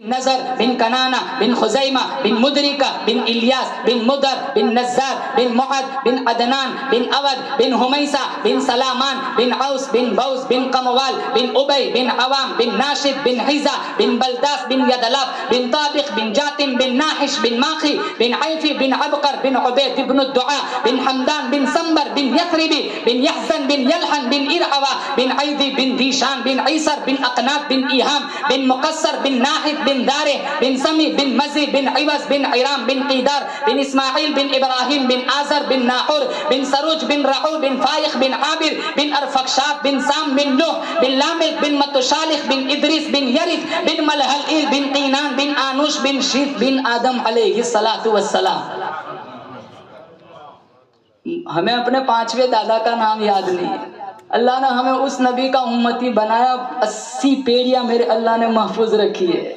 नजर बिन कनाना बिन खुजैमा बिन मुदरिका बिन इलियास बिन मुदर बिन नज़्ज़ार बिन मुअद बिन अदनान बिन अवद बिन हुमैसा बिन सलामान बिन औस बिन बौस बिन कमवाल बिन उबई बिन अवाम बिन नाशिद बिन हिजा बिन बलदास बिन यदलाब बिन ताबिक बिन जातिम बिन नाहिश बिन माखी बिन ऐफी बिन अबकर बिन उबैद बिन दुआ बिन हमदान बिन संबर बिन यथरिबी बिन यहजन बिन यलहन बिन इरअवा बिन ऐदी बिन दीशान बिन ईसर बिन अकनात बिन इहाम बिन मुकस्सर बिन नाहिद बिन दारे बिन समी बिन मजी बिन इवज बिन इराम बिन कीदार बिन इस्माइल बिन इब्राहिम बिन आजर बिन नाहुर बिन सरूज बिन राहू बिन फाइख बिन आबिर बिन अरफक्षात बिन साम बिन नूह बिन लामिक बिन मतुशालिख बिन इद्रिस बिन यरिद बिन मलहल बिन कीनान बिन आनुश बिन शीत बिन आदम अलैहिस्सलातु वस्सलाम। हमें अपने पांचवें दादा का नाम याद नहीं है। अल्लाह ने हमें उस नबी का उम्मती बनाया, 80 पेड़ियां मेरे अल्लाह ने महफूज रखी है।